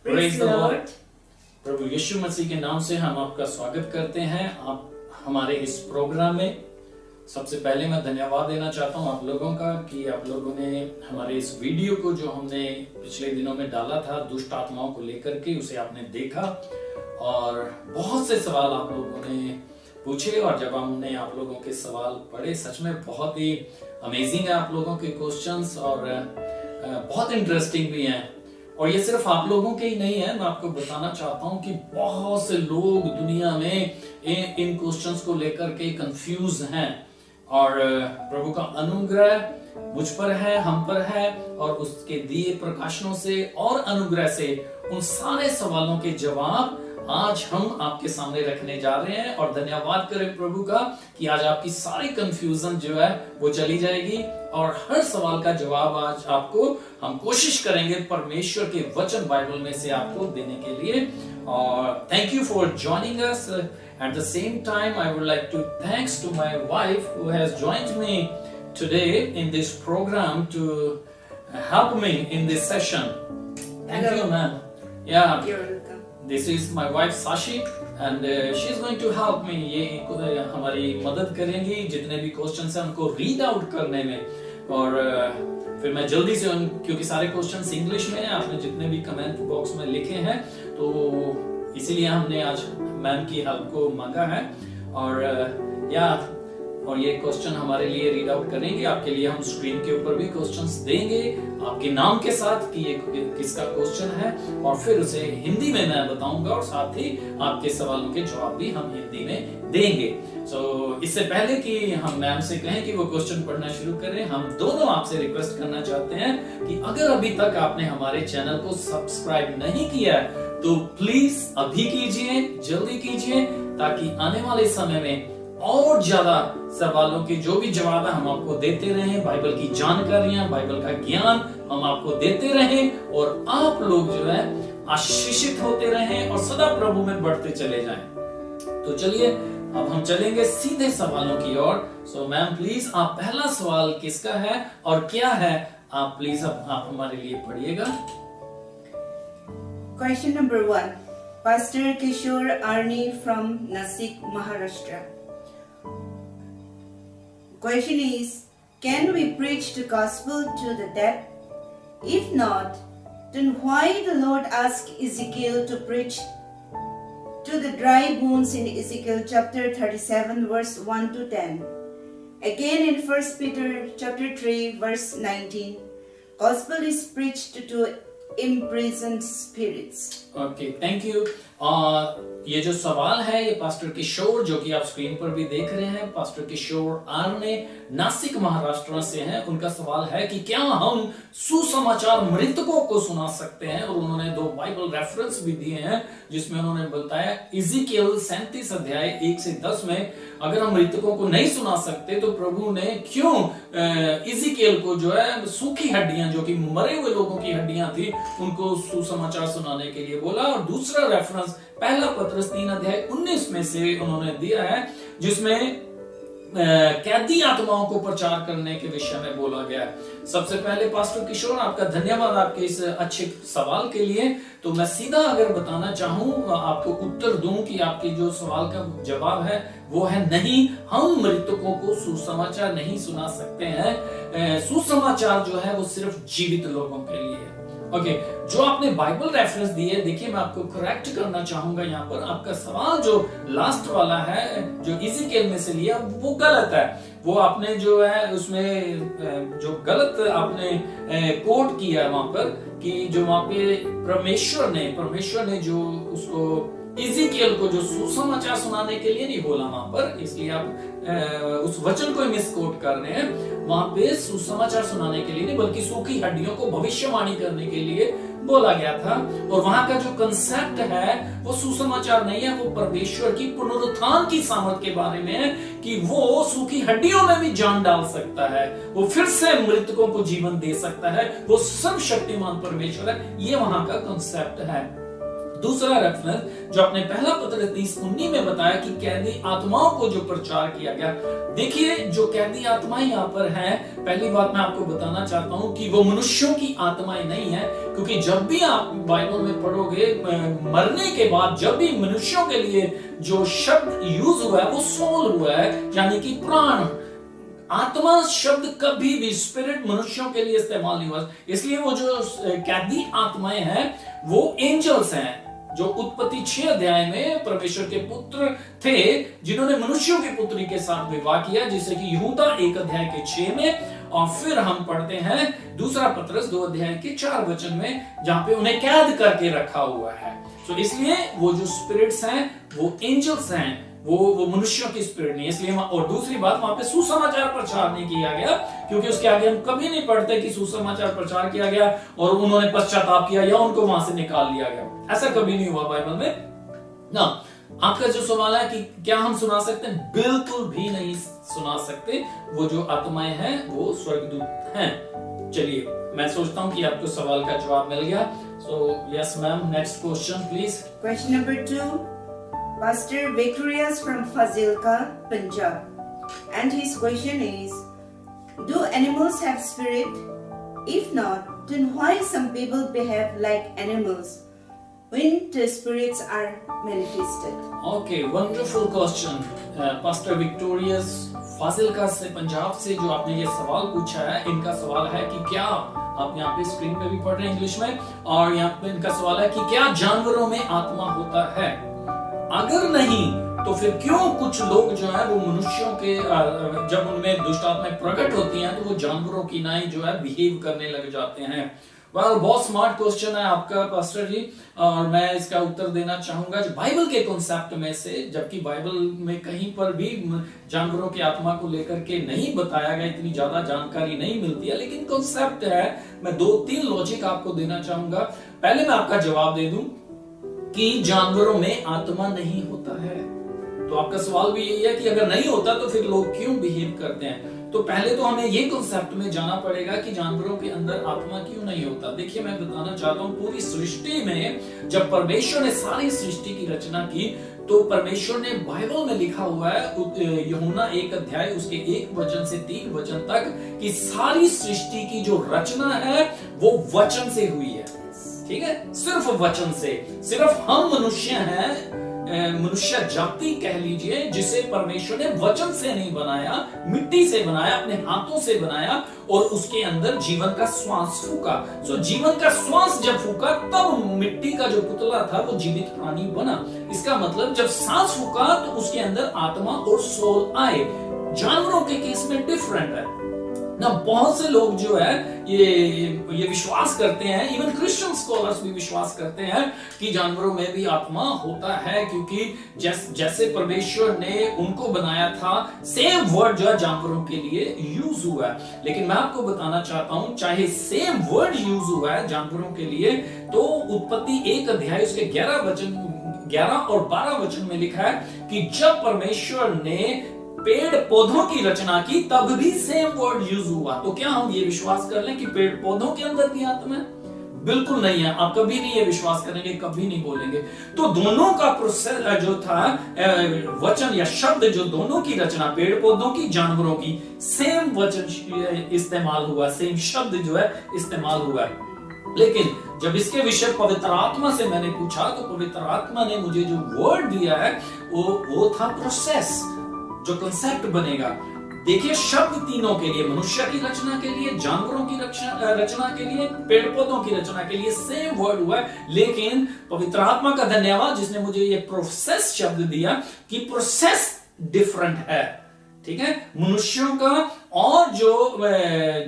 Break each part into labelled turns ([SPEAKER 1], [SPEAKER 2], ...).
[SPEAKER 1] Praise the lord. प्रभु यीशु मसीह के नाम से हम आपका स्वागत करते हैं आप हमारे इस प्रोग्राम में। सबसे पहले मैं धन्यवाद देना चाहता हूं आप लोगों का कि आप लोगों ने हमारे इस वीडियो को जो हमने पिछले दिनों में डाला था दुष्ट आत्माओं को लेकर के, उसे आपने देखा और बहुत से सवाल आप लोगों ने पूछे। और जब हमने आप लोगों के सवाल पढ़े, सच में बहुत ही अमेजिंग है आप लोगों के क्वेश्चंस और बहुत इंटरेस्टिंग भी हैं। और ये सिर्फ आप लोगों के ही नहीं है, मैं आपको बताना चाहता हूं कि बहुत से लोग दुनिया में इन क्वेश्चंस को लेकर के कंफ्यूज हैं। और प्रभु का अनुग्रह मुझ पर है, हम पर है, और उसके दिए प्रकाशनों से और अनुग्रह से उन सारे सवालों के जवाब आज हम आपके सामने रखने जा रहे हैं। और धन्यवाद करें प्रभु का कि आज आपकी सारी कंफ्यूजन जो है वो चली जाएगी और हर सवाल का जवाब आज आपको हम कोशिश करेंगे परमेश्वर के वचन बाइबल में से आपको देने के लिए। और thank you for joining us. At the same time I would like to thanks to my wife who has joined me today in this programme to help me in this session. Thank you ma'am. या This is my wife Sashi and she is going to help me। ये हमारी मदद करेंगी जितने भी questions हैं उनको read out करने में। और फिर मैं जल्दी से क्योंकि सारे क्वेश्चंस इंग्लिश में हैं, आपने जितने भी कमेंट बॉक्स में लिखे हैं, तो इसीलिए हमने आज मैम की हेल्प को मांगा है। और ये क्वेश्चन हमारे लिए रीड आउट करेंगे। आपके लिए हम स्क्रीन के ऊपर भी क्वेश्चंस देंगे आपके नाम के साथ कि ये किसका क्वेश्चन है, और फिर उसे हिंदी में मैं बताऊंगा और साथ ही आपके सवालों के जवाब भी हम हिंदी में देंगे। इससे पहले कि हम मैम से कहें कि वो क्वेश्चन पढ़ना शुरू करें, हम दोनों आपसे रिक्वेस्ट करना चाहते हैं कि अगर अभी तक आपने हमारे चैनल को सब्सक्राइब नहीं किया तो प्लीज अभी कीजिए, जल्दी कीजिए, ताकि आने वाले समय में और ज्यादा सवालों के जो भी जवाब है हम आपको देते रहें, बाइबल की जानकारियां, बाइबल का ज्ञान हम आपको देते रहें और आप लोग जो है आशीषित होते रहें और सदा प्रभु में बढ़ते चले जाएं। तो चलिए अब हम चलेंगे सीधे सवालों की ओर। सो मैम प्लीज, आप पहला सवाल किसका है और क्या है, आप प्लीज आप हमारे लिए पढ़िएगा।
[SPEAKER 2] Question number 1, Pastor Kishore Arni from Nasik, Maharashtra. Question is, can we preach the gospel to the dead? If not, then why the Lord asked Ezekiel to preach to the dry bones in Ezekiel chapter 37 verse 1 to 10? Again in 1 Peter chapter 3 verse 19, gospel is preached to imprisoned spirits.
[SPEAKER 1] Okay, thank you. ये जो सवाल है ये pastor किशोर, जो कि आप screen पर भी देख रहे हैं, पास्टर किशोर आर ने नासिक महाराष्ट्र से हैं। उनका सवाल है कि क्या हम सुसमाचार मृतकों को सुना सकते हैं, और उन्होंने 2 बाइबल रेफरेंस भी दिए हैं जिसमें उन्होंने बताया इज़िकियल 37 अध्याय 1 से 10 में अगर हम मृतकों को नहीं सुना सकते तो प्रभु ने क्यों इज़िकियल को जो है सूखी हड्डियां, जो कि मरे हुए लोगों की हड्डियां थी, उनको सुसमाचार सुनाने के लिए बोला। और दूसरा रेफरेंस पहला पत्रस 3 अध्याय 19 में से उन्होंने दिया है जिसमें कैदी आत्माओं को प्रचार करने के विषय में बोला गया है। सबसे पहले पास्टर किशोर, आपका धन्यवाद आपके इस अच्छे सवाल के लिए। तो मैं सीधा अगर बताना चाहूं, आपको उत्तर दूं कि आपके जो सवाल का जवाब है वो है नहीं, हम मृतकों को सुसमाचार नहीं सुना सकते हैं। सुसमाचार जो है वो सिर्फ जीवित लोगों के लिए है। ओके, जो आपने बाइबल रेफरेंस दिए, देखिए मैं आपको करेक्ट करना चाहूंगा यहाँ पर। आपका सवाल जो लास्ट वाला है, जो इज़िकियल में से लिया, वो गलत है। वो आपने जो है उसमें जो गलत आपने कोट किया है वहां पर, कि जो वहां पे परमेश्वर ने जो उसको इज़िकियल को जो सुसमाचार सुनाने के लिए नहीं बोला वहां पर, इसलिए आप उस वचन को मिसकोट कर रहे हैं। वहां पे सुसमाचार सुनाने के लिए नहीं, बल्कि सूखी हड्डियों को भविष्यवाणी करने के लिए बोला गया था। और वहां का जो कंसेप्ट है वो सुसमाचार नहीं है, वो परमेश्वर की पुनरुत्थान की सामर्थ के बारे में है कि वो सूखी हड्डियों में भी जान डाल सकता है, वो फिर से मृतकों को जीवन दे सकता है, वो सर्वशक्तिमान परमेश्वर है। ये वहां का कंसेप्ट है। दूसरा रेफरेंस जो आपने पहला पत्र 30:19 में बताया कि कैदी आत्माओं को जो प्रचार किया गया, देखिए जो कैदी आत्मा यहाँ पर है पहली बात मैं आपको बताना चाहता हूं कि वो मनुष्यों की आत्माएं नहीं है, क्योंकि जब भी आप बाइबल में पढ़ोगे मरने के बाद जब भी मनुष्यों के लिए जो शब्द यूज हुआ है वो सोल हुआ है, यानी कि प्राण। आत्मा शब्द कभी भी स्पिरिट मनुष्यों के लिए इस्तेमाल नहीं हुआ। इसलिए वो जो कैदी आत्माएं हैं वो एंजल्स हैं, जो उत्पत्ति 6 अध्याय में परमेश्वर के पुत्र थे जिन्होंने मनुष्यों की पुत्री के साथ विवाह किया, जिसे कि यहूदा 1 अध्याय के 6 में, और फिर हम पढ़ते हैं दूसरा पतरस 2 अध्याय के 4 वचन में, जहां पे उन्हें कैद करके रखा हुआ है। तो इसलिए वो जो स्पिरिट्स हैं वो एंजल्स हैं, वो मनुष्यों की स्पिरिट नहीं। इसलिए और दूसरी बात, वहां पे सुसमाचार प्रचार नहीं किया गया, क्योंकि उसके आगे हम कभी नहीं पढ़ते कि सुसमाचार प्रचार किया गया और उन्होंने पश्चाताप किया या उनको वहां से निकाल लिया गया। ऐसा कभी नहीं हुआ बाइबल में ना। आपका जो सवाल है कि क्या हम सुना सकते हैं, बिल्कुल भी नहीं सुना सकते। वो जो आत्माएं हैं वो स्वर्गदूत हैं। चलिए, मैं सोचता हूं कि आपको सवाल का जवाब मिल गया। So yes ma'am, next question please.
[SPEAKER 2] Question number 2, Pastor Victorious from Fazilka, Punjab, and his question is, do animals have spirit? If not, then why some people behave like animals when the spirits are manifested?
[SPEAKER 1] Okay, wonderful question. Pastor Victorious Fazilka से, पंजाब से जो आपने ये सवाल पूछा है, इनका सवाल है कि क्या, आप यहाँ पे स्क्रीन पे भी पढ़ रहे हैं इंग्लिश में, और यहाँ पे इनका सवाल है कि क्या जानवरों में आत्मा होता है? अगर नहीं तो फिर क्यों कुछ लोग जो है वो मनुष्यों के जब उनमें दुष्ट आत्माएं प्रकट होती हैं तो वो जानवरों की नाई जो है बिहेव करने लग जाते हैं? बहुत स्मार्ट क्वेश्चन है आपका पास्टर जी, और मैं इसका उत्तर देना चाहूंगा जो बाइबल के कॉन्सेप्ट में से, जबकि बाइबल में कहीं पर भी जानवरों की आत्मा को लेकर के नहीं बताया गया, इतनी ज्यादा जानकारी नहीं मिलती है, लेकिन कॉन्सेप्ट है। मैं 2-3 लॉजिक आपको देना चाहूंगा। पहले मैं आपका जवाब दे दूं कि जानवरों में आत्मा नहीं होता है। तो आपका सवाल भी यही है कि अगर नहीं होता तो फिर लोग क्यों बिहेव करते हैं? तो पहले तो हमें ये कॉन्सेप्ट में जाना पड़ेगा कि जानवरों के अंदर आत्मा क्यों नहीं होता। देखिए, मैं बताना चाहता हूं, पूरी सृष्टि में जब परमेश्वर ने सारी सृष्टि की रचना की तो परमेश्वर ने, बाइबल में लिखा हुआ है यूहन्ना 1 अध्याय उसके 1 वचन से 3 वचन तक, कि सारी सृष्टि की जो रचना है वो वचन से हुई है। ठीक है, सिर्फ वचन से। सिर्फ हम मनुष्य हैं, मनुष्य जाति कह लीजिए, जिसे परमेश्वर ने वचन से नहीं बनाया, मिट्टी से बनाया, अपने हाथों से बनाया, और उसके अंदर जीवन का श्वास फूका। तो जीवन का श्वास जब फूका तब मिट्टी का जो पुतला था वो जीवित प्राणी बना। इसका मतलब जब सांस फूका तो उसके अंदर आत्मा और सोल आए। जानवरों के केस में डिफरेंट है ना। बहुत से लोग जो है ये विश्वास करते हैं, इवन क्रिश्चियन स्कॉलर्स भी विश्वास करते हैं कि जानवरों में भी आत्मा होता है, क्योंकि जैसे परमेश्वर ने उनको बनाया था, सेम वर्ड जो है जानवरों के लिए यूज हुआ है। लेकिन मैं आपको बताना चाहता हूं, चाहे सेम वर्ड यूज हुआ है जानवरों के लिए, तो उत्पत्ति 1 अध्याय उसके 11 और 12 वचन में लिखा है कि जब परमेश्वर ने पेड़ पौधों की रचना की तब भी सेम वर्ड यूज हुआ। तो क्या हम ये विश्वास कर लें कि पेड़ पौधों के अंदर भी आत्मा है? बिल्कुल नहीं है। आप कभी नहीं ये विश्वास करेंगे, कभी नहीं बोलेंगे। तो दोनों का प्रोसेस जो था, वचन या शब्द जो दोनों की रचना, पेड़ पौधों की, जानवरों की, सेम वचन इस्तेमाल हुआ, सेम शब्द जो है इस्तेमाल हुआ। लेकिन जब इसके विषय पवित्र आत्मा से मैंने पूछा तो पवित्र आत्मा ने मुझे जो वर्ड दिया है वो था प्रोसेस, जो कंसेप्ट बनेगा। देखिए, शब्द तीनों के लिए, मनुष्य की रचना के लिए, जानवरों की रचना के लिए, पेड़ पौधों की रचना के लिए सेम वर्ड हुआ है। लेकिन पवित्र आत्मा का धन्यवाद जिसने मुझे ये प्रोसेस शब्द दिया कि प्रोसेस डिफरेंट है। ठीक है, मनुष्यों का और जो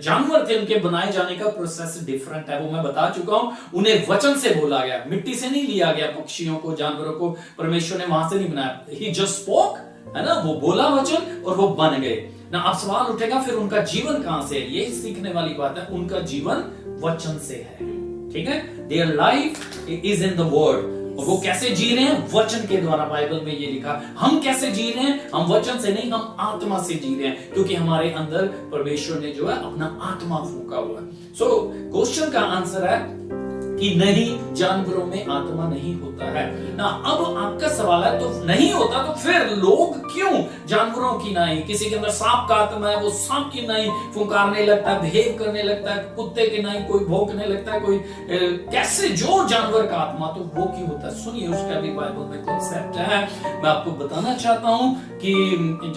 [SPEAKER 1] जानवर थे उनके बनाए जाने का प्रोसेस डिफरेंट है। वो मैं बता चुका हूं। उन्हें वचन से बोला गया, मिट्टी से नहीं लिया गया। पक्षियों को, जानवरों को परमेश्वर ने वहां से नहीं बनाया। ही जस्ट स्पोक, है ना, वो बोला वचन और वो बन गए ना। अब सवाल उठेगा फिर उनका जीवन कहां से है? यही सीखने वाली बात है। उनका जीवन वचन से है। ठीक है, their life is in the word. और वो कैसे जी रहे हैं? वचन के द्वारा। बाइबल में ये लिखा। हम कैसे जी रहे हैं? हम वचन से नहीं, हम आत्मा से जी रहे हैं, क्योंकि हमारे अंदर परमेश्वर ने जो है अपना आत्मा फूंका हुआ है। सो क्वेश्चन का आंसर है कि नहीं, जानवरों में आत्मा नहीं होता है ना। अब आपका सवाल है तो नहीं होता तो फिर लोग क्यों जानवरों की नाई, किसी के अंदर सांप का आत्मा है, वो सांप की नाई फुंकारने लगता है, बिहेव करने लगता है, कुत्ते की नाई कोई भौंकने लगता है, कोई कैसे जो जानवर का आत्मा, तो वो क्यों होता है? सुनिए, उसका भी बाइबल में कॉन्सेप्ट है। मैं आपको बताना चाहता हूं कि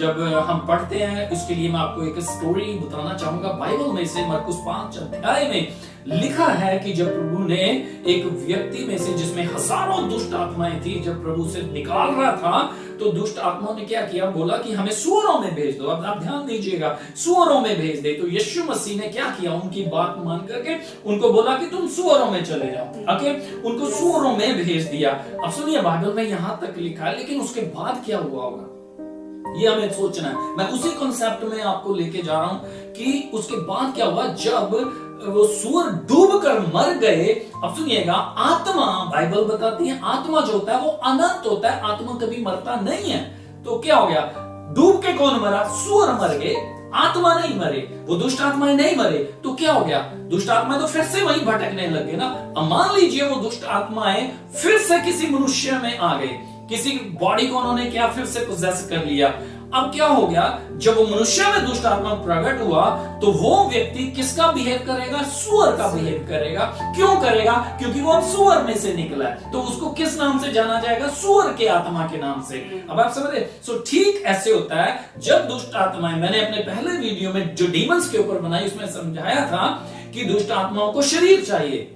[SPEAKER 1] जब हम पढ़ते हैं, इसके लिए मैं आपको एक स्टोरी बताना चाहूंगा बाइबल में से। मरकुस 5 अध्याय में लिखा है कि जब प्रभु ने एक व्यक्ति में से, जिसमें हजारों दुष्ट आत्माएं थी, जब प्रभु से निकाल रहा था, तो दुष्ट आत्माओं ने क्या किया? बोला कि हमें सूअरों में भेज दो। अब आप ध्यान दीजिएगा, सूअरों में भेज दे। तो यीशु मसीह ने क्या किया? उनकी बात मान करके उनको बोला कि तुम सूअरों में चले जाओ। ओके, उनको सूअरों में भेज दिया। अब सुनिए, बाइबल में यहां तक लिखा है, लेकिन उसके बाद क्या हुआ होगा ये हमें सोचना है। मैं उसी कॉन्सेप्ट में आपको लेके जा रहा हूं कि उसके बाद क्या हुआ। जब वो सूअर डूब कर मर गए, अब सुनिएगा, आत्मा, बाइबल बताती है, आत्मा जो होता है वो अनंत होता है, आत्मा कभी मरता नहीं है। तो क्या हो गया? डूब के कौन मरा? सूअर मर गए, आत्मा नहीं मरे, वो दुष्ट आत्माएं नहीं मरे। तो क्या हो गया? दुष्ट आत्माएं तो फिर से वहीं भटकने लग गए ना। अब मान लीजिए वो दुष्ट आत्माएं फिर से किसी मनुष्य में आ गए, किसी बॉडी को उन्होंने क्या फिर से पोजेस कर लिया। अब क्या हो गया? जब वो मनुष्य में दुष्ट आत्मा प्रकट हुआ, तो वो व्यक्ति किसका बिहेव करेगा? सूअर का बिहेव करेगा। क्यों करेगा? क्योंकि वो अब सूअर में से निकला है। तो उसको किस नाम से जाना जाएगा? सूअर के आत्मा के नाम से। अब आप समझ रहे? सो ठीक ऐसे होता है जब दुष्ट आत्माएं, मैंने अपने पहले वीडियो में जो डीमंस के ऊपर बनाई, उसमें समझाया था कि दुष्ट आत्माओं को शरीर चाहिए।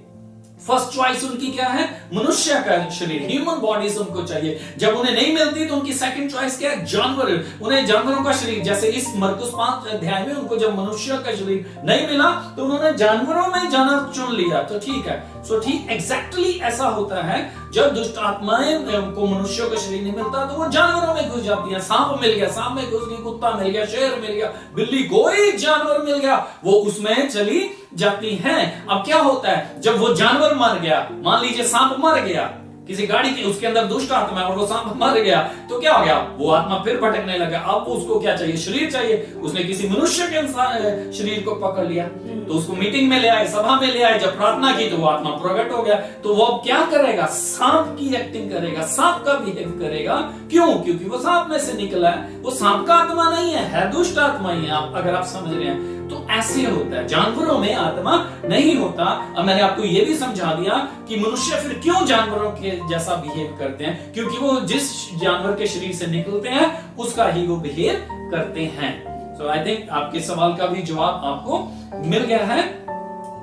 [SPEAKER 1] फर्स्ट चॉइस उनकी क्या है? मनुष्य का शरीर, ह्यूमन बॉडीज उनको चाहिए। जब उन्हें नहीं मिलती तो उनकी सेकंड चॉइस क्या है? जानवर, उन्हें जानवरों का शरीर। जैसे इस मरकुस 5 अध्याय में उनको जब मनुष्य का शरीर नहीं मिला तो उन्होंने जानवरों में जाना चुन लिया। तो ठीक है, सो ठीक एग्जैक्टली ऐसा होता है। जब दुष्ट आत्माएं को मनुष्यों का शरीर नहीं मिलता तो वो जानवरों में घुस जाती है। सांप मिल गया, सांप में घुस गई, कुत्ता मिल गया, शेर मिल गया, बिल्ली, कोई जानवर मिल गया, वो उसमें चली जाती हैं। अब क्या होता है? जब वो जानवर मर गया, मान लीजिए सांप मर गया किसी गाड़ी के, उसके अंदर दुष्ट आत्मा है और वो सांप मर गया, तो क्या हो गया? वो आत्मा फिर भटकने लगा। अब उसको क्या चाहिए? शरीर चाहिए। उसने किसी मनुष्य के शरीर को पकड़ लिया, तो उसको मीटिंग में ले आए, सभा में ले आए, जब प्रार्थना की तो वो आत्मा प्रकट हो गया। तो वो अब क्या करेगा? सांप की एक्टिंग करेगा, सांप का बिहेव करेगा। क्यों? क्योंकि वो सांप में से निकला है। वो सांप का आत्मा नहीं है दुष्ट आत्मा ही है। आप अगर आप समझ रहे हैं तो ऐसे होता है, जानवरों में आत्मा नहीं होता। अब मैंने आपको यह भी समझा दिया कि मनुष्य फिर क्यों जानवरों के जैसा बिहेव करते हैं, क्योंकि वो जिस जानवर के शरीर से निकलते हैं उसका ही वो बिहेव करते हैं। सो आई थिंक आपके सवाल का भी जवाब आपको मिल गया है।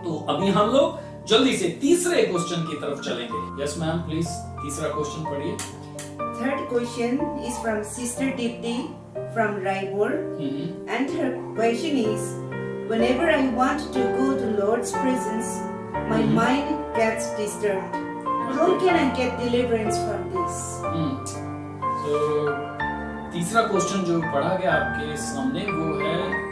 [SPEAKER 1] तो अभी हम लोग जल्दी से तीसरे क्वेश्चन की तरफ चलेंगे। यस मैम, प्लीज तीसरा क्वेश्चन पढ़िए।
[SPEAKER 2] Third question is from Sister Dipti from Raipur, and her question is, whenever I want to go to Lord's presence, my mind gets disturbed. How can I get deliverance from this?
[SPEAKER 1] So, तीसरा question जो पढ़ा गया आपके सामने वो है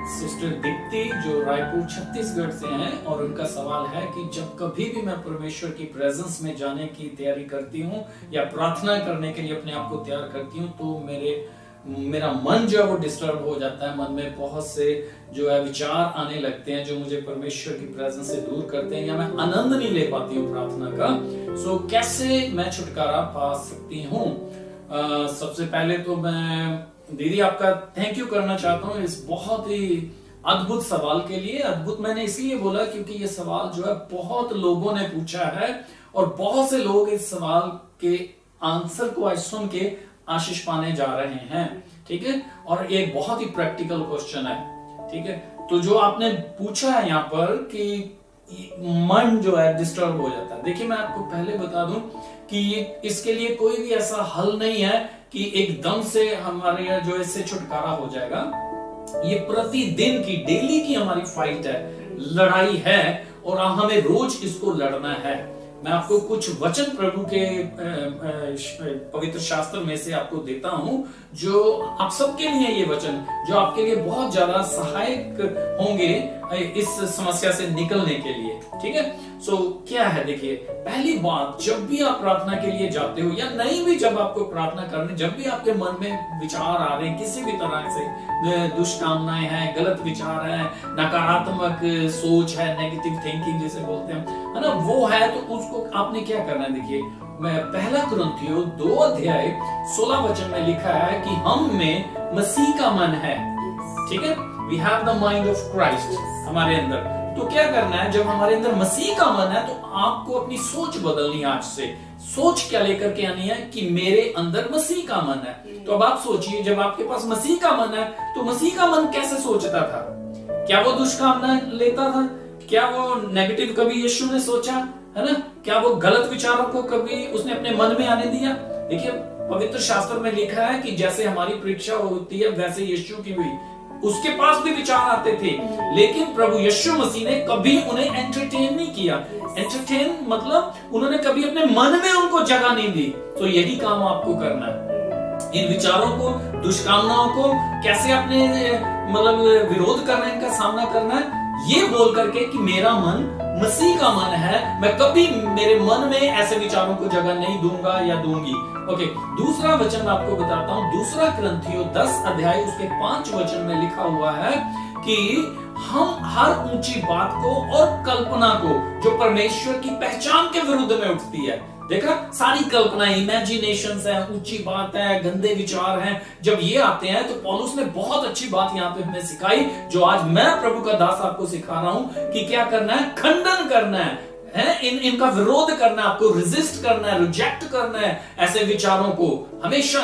[SPEAKER 1] sister Deepti, जो रायपुर छत्तीसगढ़ से हैं, और उनका सवाल है कि जब कभी भी मैं परमेश्वर की प्रेजेंस में जाने की तैयारी करती हूँ या प्रार्थना करने के लिए अपने आप को तैयार करती हूँ, तो मेरा मन जो है वो डिस्टर्ब हो जाता है। मन में बहुत से जो है विचार आने लगते हैं जो मुझे परमेश्वर की प्रेजेंस से दूर करते हैं, या मैं आनंद नहीं ले पाती हूँ प्रार्थना का। सो कैसे मैं छुटकारा पा सकती हूँ? सबसे पहले तो मैं दीदी आपका थैंक यू करना चाहता हूँ इस बहुत ही अद्भुत सवाल के लिए। अद्भुत मैंने इसलिए बोला क्योंकि ये सवाल जो है बहुत लोगों ने पूछा है, और बहुत से लोग इस सवाल के आंसर को आज सुन के आशीष पाने जा रहे हैं। ठीक है, और ये बहुत ही प्रैक्टिकल क्वेश्चन है। ठीक है, तो जो आपने पूछा है यहाँ पर कि मन जो है डिस्टर्ब हो जाता है, देखिए मैं आपको पहले बता दूं कि इसके लिए कोई भी ऐसा हल नहीं है कि एकदम से हमारे जो इससे छुटकारा हो जाएगा। ये प्रतिदिन की, डेली की हमारी फाइट है, लड़ाई है, और हमें रोज इसको लड़ना है। मैं आपको कुछ वचन प्रभु के पवित्र शास्त्र में से आपको देता हूं, जो आप सबके लिए ये वचन जो आपके लिए बहुत ज्यादा सहायक होंगे इस समस्या से निकलने के लिए। ठीक है, सो क्या है, देखिए पहली बात, जब भी आप प्रार्थना के लिए जाते हो या नहीं भी जब आपको प्रार्थना करने, जब भी आपके मन में विचार आ रहे हैं किसी भी तरह से, दुष्कामनाएं हैं, गलत विचार है, नकारात्मक सोच है, नेगेटिव थिंकिंग जिसे बोलते हैं, है ना, वो है, तो उसको आपने क्या करना है। देखिए मैं पहला कुरिन्थियों 2:16 में लिखा है कि हम में मसीह का मन है, ठीक है, we have the mind of Christ हमारे अंदर। तो क्या करना है, जब हमारे अंदर मसीह का मन है तो आपको अपनी सोच बदलनी है। आज से सोच क्या लेकर के आनी है कि मेरे अंदर मसीह का मन है। तो अब आप सोचिए, जब आपके पास मसीह का मन है तो मसीह का मन कैसे सोचता था? क्या वो दुष्कामना लेता था? क्या वो नेगेटिव कभी यीशु ने सोचा, है ना? क्या वो गलत विचारों को कभी उसने अपने मन में आने दिया? देखिए पवित्र शास्त्र में लिखा है कि जैसे हमारी परीक्षा होती है वैसे यीशु की भी, उसके पास भी विचार आते थे, लेकिन प्रभु यीशु मसीह ने कभी उन्हें एंटरटेन नहीं किया। एंटरटेन मतलब उन्होंने कभी अपने मन में उनको जगह नहीं दी। तो यही काम आपको करना है, इन विचारों को, दुष्कामनाओं को कैसे अपने मतलब विरोध करना है, इनका सामना करना है, ये बोल करके कि मेरा मन मसीह का मन है, मैं कभी मेरे मन में ऐसे विचारों को जगह नहीं दूंगा या दूंगी। ओके, दूसरा वचन मैं आपको बताता हूं, दूसरा कुरिन्थियों 10 उसके 5 में लिखा हुआ है कि हम हर ऊंची बात को और कल्पना को जो परमेश्वर की पहचान के विरुद्ध में उठती है, देखा, सारी कल्पनाएं, इमेजिनेशंस है, ऊंची बात है, गंदे विचार हैं, जब ये आते हैं तो पौलुस ने बहुत अच्छी बात यहाँ पे हमें सिखाई, जो आज मैं प्रभु का दास आपको सिखा रहा हूं कि क्या करना है, खंडन करना है, इनका विरोध करना है, आपको रेजिस्ट करना है, रिजेक्ट करना है ऐसे विचारों को हमेशा।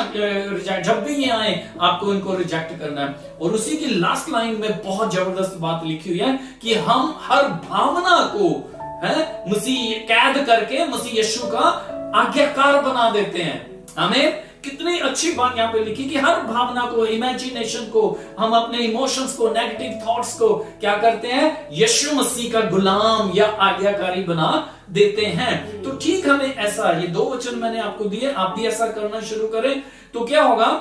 [SPEAKER 1] जब भी ये आए आपको इनको रिजेक्ट करना है। और उसी की लास्ट लाइन में बहुत जबरदस्त बात लिखी हुई है कि हम हर भावना को मसीह कैद करके मसीह यीशु का आज्ञाकार बना देते हैं। आमीन। कितनी अच्छी बात यहाँ पे लिखी कि हर भावना को, इमेजिनेशन को, हम अपने इमोशंस को, नेगेटिव थॉट्स को क्या करते हैं, यीशु मसीह का गुलाम या आज्ञाकारी बना देते हैं। तो ठीक हमें ऐसा, ये 2 वचन मैंने आपको दिए, आप भी ऐसा करना शुरू करें तो क्या होगा,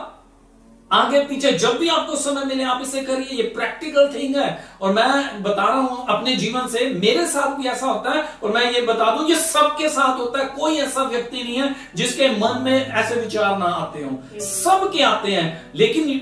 [SPEAKER 1] आगे पीछे जब भी आपको समय मिले आप इसे करिए। ये प्रैक्टिकल थिंग है और मैं बता रहा हूं अपने जीवन से, मेरे साथ भी ऐसा होता है और मैं ये बता दूं ये सबके साथ होता है। कोई ऐसा व्यक्ति नहीं है जिसके मन में ऐसे विचार ना आते हों, सबके आते हैं। लेकिन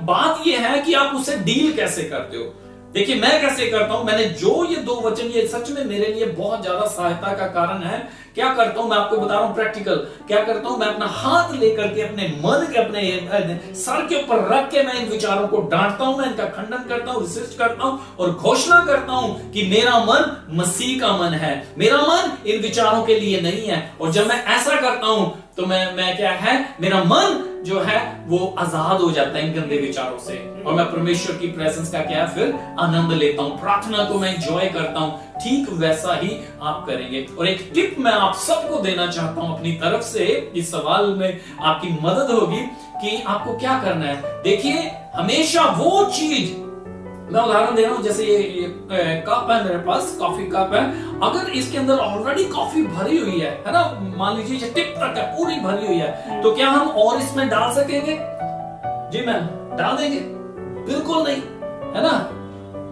[SPEAKER 1] बात यह है कि आप उसे डील कैसे करते हो। देखिए मैं कैसे करता हूं, मैंने जो ये 2 वचन, ये सच में मेरे लिए बहुत ज्यादा सहायता का कारण है। क्या करता हूं मैं आपको बता रहा हूं प्रैक्टिकल, क्या करता हूं मैं अपना हाथ लेकर के अपने मन के, अपने सर के ऊपर रख के मैं इन विचारों को डांटता हूं, मैं इनका खंडन करता हूं, रिसिस्ट करता हूं और घोषणा करता हूं कि मेरा मन मसीह का मन है, मेरा मन इन विचारों के लिए नहीं है। और जब मैं ऐसा करता हूं तो मैं क्या है, मेरा मन जो है वो आजाद हो जाता है इन गंदे विचारों से और मैं परमेश्वर की प्रेजेंस का क्या फिर आनंद लेता हूं, प्रार्थना को मैं एंजॉय करता हूं। ठीक वैसा ही आप करेंगे। और एक टिप मैं आप सबको देना चाहता हूं अपनी तरफ से, इस सवाल में आपकी मदद होगी कि आपको क्या करना है। देखिए हमेशा वो चीज, मैं उदाहरण दे रहा हूं, जैसे ये कप है मेरे पास, कॉफी कप है, अगर इसके अंदर ऑलरेडी कॉफी भरी हुई है ना, मान लीजिए ये टिप तक है, पूरी भरी हुई है, तो क्या हम और इसमें डाल सकेंगे? जी मैम, डाल देंगे? बिल्कुल नहीं, है ना,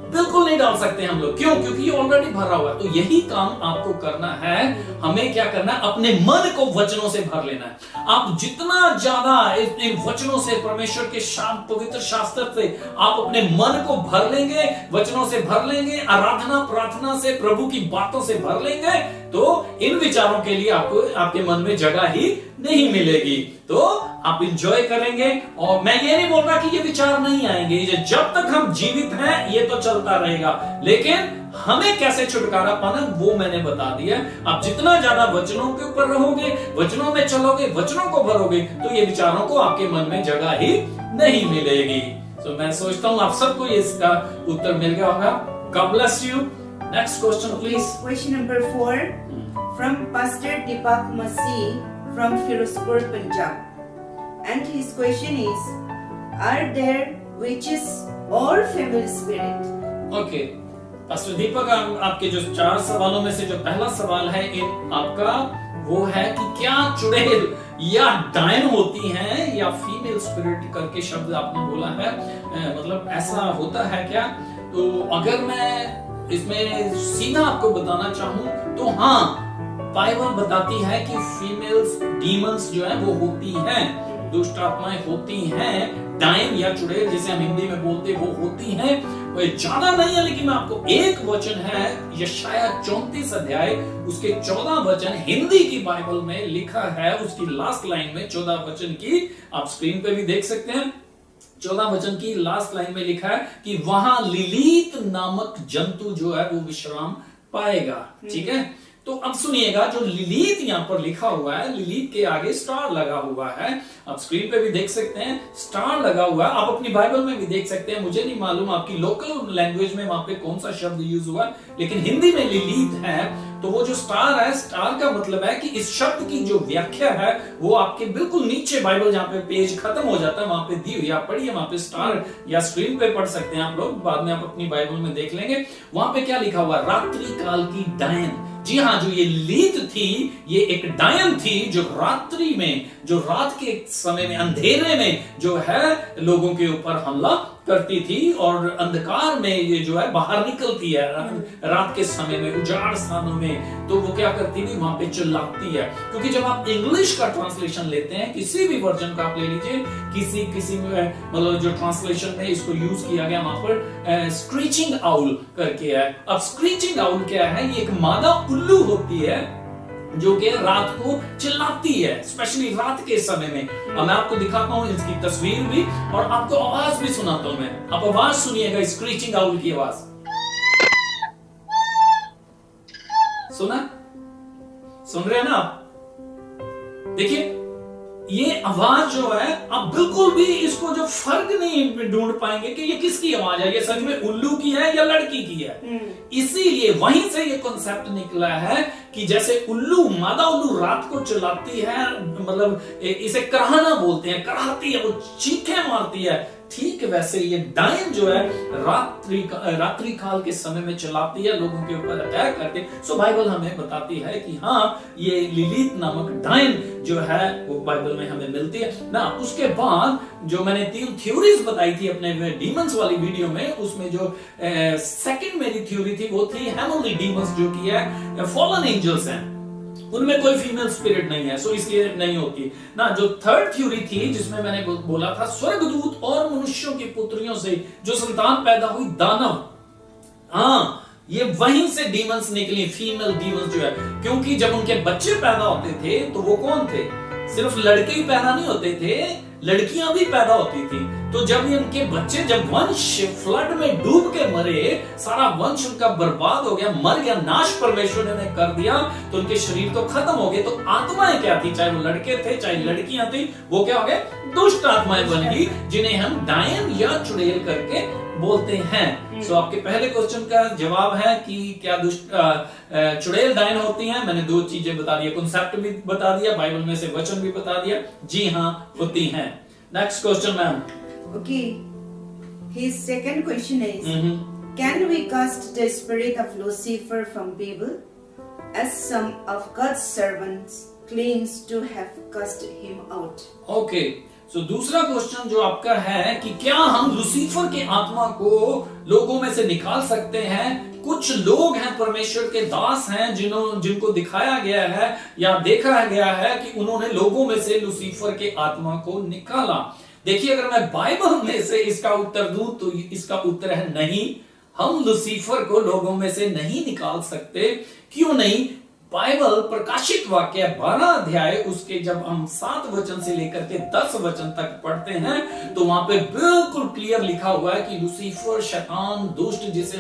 [SPEAKER 1] बिल्कुल नहीं डाल सकते हम लोग। क्यों? क्योंकि ये ऑलरेडी भरा हुआ है। तो यही काम आपको करना है, हमें क्या करना है, अपने मन को वचनों से भर लेना है। आप जितना ज्यादा इन वचनों से, परमेश्वर के पवित्र शास्त्र से आप अपने मन को भर लेंगे, वचनों से भर लेंगे, आराधना प्रार्थना से, प्रभु की बातों से भर लेंगे, तो इन विचारों के लिए आपको आपके मन में जगह ही नहीं मिलेगी। तो आप इंजॉय करेंगे। और मैं ये नहीं बोल रहा कि ये विचार नहीं आएंगे, जब तक हम जीवित हैं ये तो चलता रहेगा, लेकिन हमें कैसे छुटकारा पाना वो मैंने बता दिया। आप जितना ज्यादा वचनों के ऊपर रहोगे, वचनों में चलोगे, वचनों को भरोगे, तो ये विचारों को आपके मन में जगह ही नहीं मिलेगी। तो मैं सोचता हूं आप सबको इसका उत्तर मिल गया होगा। God bless you. Next question, please.
[SPEAKER 2] Question number 4 from Pastor Deepak Masih from Firozpur, Punjab. And his question is, are there witches or family spirit?
[SPEAKER 1] Okay. Pastor Deepak, आपके जो 4 सवालों में से जो पहला सवाल है आपका वो है कि क्या चुड़ैल या डायन होती हैं या फीमेल स्पिरिट करके शब्द आपने बोला है, मतलब ऐसा होता है क्या? तो अगर मैं इसमें सीधा आपको बताना चाहूं तो हाँ, बाइबल बताती है कि फीमेल्स डीमंस जो है वो होती हैं, दुष्ट आत्माएं होती हैं, डायन या चुड़ैल जिसे हम हिंदी में बोलते हैं वो होती हैं। वो ज्यादा नहीं है, लेकिन आपको एक वचन है यशाया 34 अध्याय उसके 14 वचन हिंदी की बाइबल में लिखा है, उसकी लास्ट लाइन में 14 वचन की आप स्क्रीन पे भी देख सकते हैं। 14 वचन की लास्ट लाइन में लिखा है कि वहां लिलीत नामक जंतु जो है वो विश्राम पाएगा। ठीक है, तो अब सुनिएगा, जो लिलीत यहां पर लिखा हुआ है, लिलीत के आगे स्टार लगा हुआ है, आप स्क्रीन पे भी देख सकते हैं स्टार लगा हुआ है, आप अपनी बाइबल में भी देख सकते हैं। मुझे नहीं मालूम आपकी लोकल लैंग्वेज में वहां पे कौन सा शब्द यूज हुआ, लेकिन हिंदी में लिलीत है। तो वो जो स्टार है, स्टार का मतलब है कि इस शब्द की जो व्याख्या है वो आपके बिल्कुल नीचे बाइबल जहां पे पेज खत्म हो जाता है वहां पे दी हुई, आप पढ़िए वहां पे स्टार, या स्क्रीन पे पढ़ सकते हैं आप लोग, बाद में आप अपनी बाइबल में देख लेंगे। वहां पे क्या लिखा हुआ, रात्रि काल की डायन। जी हाँ, जो ये लीत थी ये एक डायन थी जो रात्रि में, जो रात के समय में, अंधेरे में जो है लोगों के ऊपर हमला करती थी और अंधकार में ये जो है बाहर निकलती है रात के समय में, उजाड़ स्थानों में। तो वो क्या करती थी, वहां पे चिल्लाती है। क्योंकि जब आप इंग्लिश का ट्रांसलेशन लेते हैं, किसी भी वर्जन का आप ले लीजिए, किसी में मतलब जो ट्रांसलेशन में इसको यूज किया गया वहां पर स्क्रीचिंग आउल करके है। अब स्क्रीचिंग आउल क्या है, ये एक मादा उल्लू होती है जो कि रात को चिल्लाती है, स्पेशली रात के समय में। अब मैं आपको दिखाता हूं इसकी तस्वीर भी और आपको आवाज भी सुनाता हूं मैं। आप आवाज सुनिएगा स्क्रीचिंग आउल की आवाज, सुना, सुन रहे हैं ना आप? देखिए ये आवाज जो है आप बिल्कुल भी इसको जो फर्क नहीं ढूंढ पाएंगे कि ये किसकी आवाज है, ये सच में उल्लू की है या लड़की की है। इसीलिए वहीं से ये कॉन्सेप्ट निकला है कि जैसे उल्लू, मादा उल्लू रात को चिल्लाती है, मतलब इसे कराहना बोलते हैं, कराहती है, वो चीखें मारती है, ठीक वैसे ये डायन जो है रात्रि काल के समय में चिल्लाती है, लोगों के ऊपर अटैक करके। सो बाइबल हमें बताती है कि हाँ, ये लिलीत नामक डायन जो है वो बाइबल में हमें मिलती है ना। उसके बाद जो मैंने 3 थ्योरीज बताई थी अपने डीमंस वाली वीडियो में, उसमें जो सेकंड मेरी थ्योरी थी वो थी हेवनली डीमंस, जो कि है फॉलन एंजल्स हैं, उनमें कोई फीमेल स्पिरिट नहीं है, सो इसलिए नहीं होती ना। जो थर्ड थ्योरी थी जिसमें मैंने बोला था स्वर्गदूत और मनुष्यों की पुत्रियों से जो संतान पैदा हुई, दानव, हाँ ये वहीं से डीमंस निकली, फीमेल डीमंस जो है। क्योंकि जब उनके बच्चे पैदा होते थे तो वो कौन थे, सिर्फ लड़के ही पैदा नहीं होते थे, लड़कियां भी पैदा होती थी। तो जब ये उनके बच्चे, जब वंश फ्लड में डूब के मरे, सारा वंश उनका बर्बाद हो गया, मर गया, नाश परमेश्वर ने कर दिया, तो उनके शरीर तो खत्म हो गए। तो आत्माएं क्या थी, चाहे वो लड़के थे चाहे लड़कियां थी, वो क्या हो गए, दुष्ट आत्माएं बन गई, जिन्हें हम डायन या चुड़ैल करके बोलते हैं। सो आपके पहले क्वेश्चन का जवाब है कि क्या चुड़ैल डायन होती हैं। मैंने 2 चीजें बता दी, कॉन्सेप्ट भी बता दिया, बाइबल में से वचन भी बता दिया, जी हाँ होती हैं। Next question ma'am.
[SPEAKER 2] Okay, his second question is, can we cast the spirit of Lucifer from people, as some of God's servants claims to have cast him out?
[SPEAKER 1] Okay, so दूसरा क्वेश्चन जो आपका है कि क्या हम Lucifer के आत्मा को लोगों में से निकाल सकते हैं। कुछ लोग हैं, परमेश्वर के दास हैं, जिनको दिखाया गया है या देखा गया है कि उन्होंने लोगों में से लूसीफर के आत्मा को निकाला। देखिए, अगर मैं बाइबल में से इसका उत्तर दूं तो इसका उत्तर है नहीं, हम लूसीफर को लोगों में से नहीं निकाल सकते। क्यों नहीं? बाइबल प्रकाशित वाक्य 12 अध्याय उसके जब हम 7 वचन से लेकर के 10 वचन तक पढ़ते हैं तो वहां पे बिल्कुल क्लियर लिखा हुआ है कि लूसीफर, शैतान, दुष्ट, जिस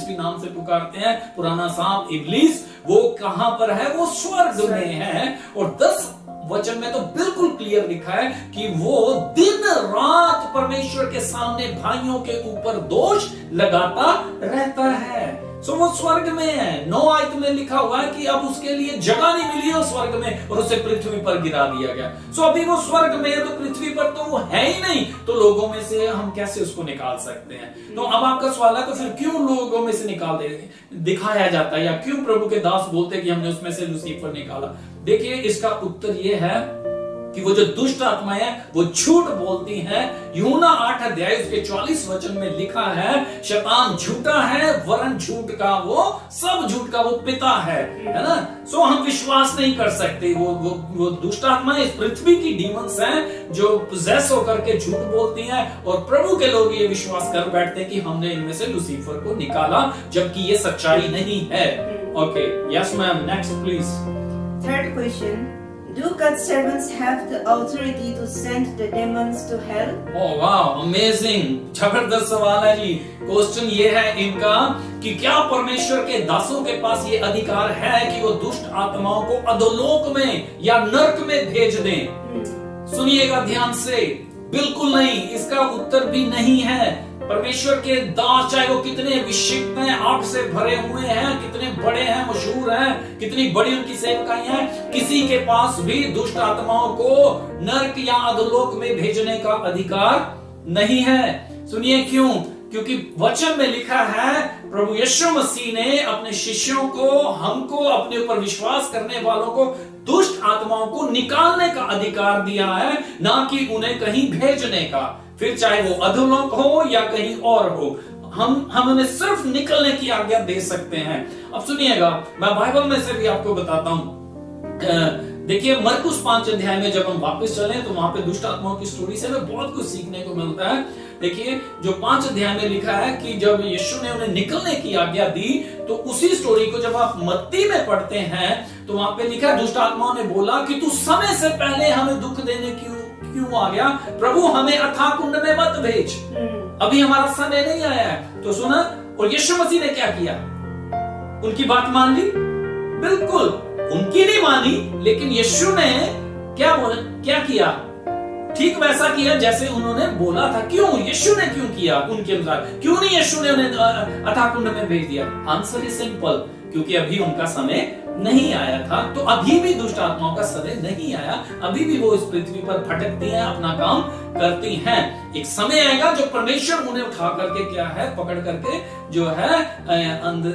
[SPEAKER 1] भी नाम से पुकारते हैं, पुराना सांप, इब्लीस, वो कहां पर है, वो स्वर्ग में है। और 10 वचन में तो बिल्कुल क्लियर लिखा है कि वो दिन रात परमेश्वर के सामने भाइयों के ऊपर दोष लगाता रहता है। सो वो स्वर्ग में है। 9 आयत में लिखा हुआ है कि अब उसके लिए जगह नहीं मिली है स्वर्ग में और उसे पृथ्वी पर गिरा दिया गया। सो अभी वो स्वर्ग में है तो पृथ्वी पर तो वो है ही नहीं, तो लोगों में से हम कैसे उसको निकाल सकते हैं? तो अब आपका सवाल है, तो फिर क्यों लोगों में से निकाल दिखाया जाता है, या क्यों प्रभु के दास बोलते हैं कि हमने उसमें से लूसीफर निकाला? देखिए, इसका उत्तर यह है कि वो जो दुष्ट आत्माएं हैं वो झूठ बोलती हैं। यूहन्ना 8 अध्याय उसके 44 वचन में लिखा है, शैतान झूठा है, वरन झूठ का वो सब झूठ का वो पिता है ना। सो हम विश्वास नहीं कर सकते। वो दुष्ट आत्माएं इस पृथ्वी की डीमंस हैं जो पोजेस होकर के झूठ बोलती हैं, और प्रभु के लोग ये विश्वास कर बैठते हैं कि हमने इनमें से लूसीफर को निकाला, जबकि ये सच्चाई नहीं है। Okay, yes ma'am, next please.
[SPEAKER 2] Third question. Do God's servants have the authority to send the demons to hell?
[SPEAKER 1] ओह वाह, अमेजिंग, जबरदस्त सवाल है जी। क्वेश्चन ये है इनका कि क्या परमेश्वर के दासों के पास ये अधिकार है कि वो दुष्ट आत्माओं को अधोलोक में या नरक में भेज दें? सुनिएगा ध्यान से, बिल्कुल नहीं, इसका उत्तर भी नहीं है। परमेश्वर के दास, चाहे वो कितने अभिषिक्त हैं, आग से भरे हुए हैं, कितने बड़े हैं, मशहूर हैं, कितनी बड़ी उनकी सेवकाई हैं, किसी के पास भी दुष्ट आत्माओं को नरक या अधोलोक में भेजने का अधिकार नहीं है। सुनिए क्यों? क्योंकि वचन में लिखा है, प्रभु यीशु मसीह ने अपने शिष्यों को, हमको, अपने ऊपर विश्वास करने वालों को दुष्ट आत्माओं को निकालने का अधिकार दिया है, ना कि उन्हें कहीं भेजने का। फिर चाहे वो अधोलोक हो या कहीं और हो, हम उन्हें सिर्फ निकलने की आज्ञा दे सकते हैं। अब सुनिएगा, मैं बाइबल में से भी आपको बताता हूं। देखिए मरकुस 5 अध्याय में जब हम वापस चलें तो वहां पे दुष्ट आत्माओं की स्टोरी से हमें बहुत कुछ सीखने को मिलता है। देखिए जो 5 अध्याय में लिखा है कि जब यीशु ने उन्हें निकलने की आज्ञा दी, तो उसी स्टोरी को जब आप मत्ती में पढ़ते हैं तो वहां पे लिखा है, दुष्ट आत्माओं ने बोला कि तू समय से पहले हमें दुख देने क्यों आ गया? प्रभु हमें अथाह कुंड में मत भेज, अभी हमारा समय नहीं आया है। तो सुना, और यीशु मसीह ने क्या किया? उनकी बात मान ली? बिल्कुल उनकी नहीं मानी, लेकिन यीशु ने क्या किया? ठीक वैसा किया जैसे उन्होंने बोला था। क्यों? यीशु ने क्यों किया उनके अनुसार? क्यों नहीं यीशु ने उन्हें अथाह कुंड में भेज दिया? आंसर इज सिंपल, क्योंकि अभी उनका समय नहीं आया था। तो अभी भी दुष्ट आत्माओं का समय नहीं आया, अभी भी वो इस पृथ्वी पर भटकती हैं, अपना काम करती हैं। एक समय आएगा जो परमेश्वर उन्हें उठा करके क्या है, पकड़ करके जो है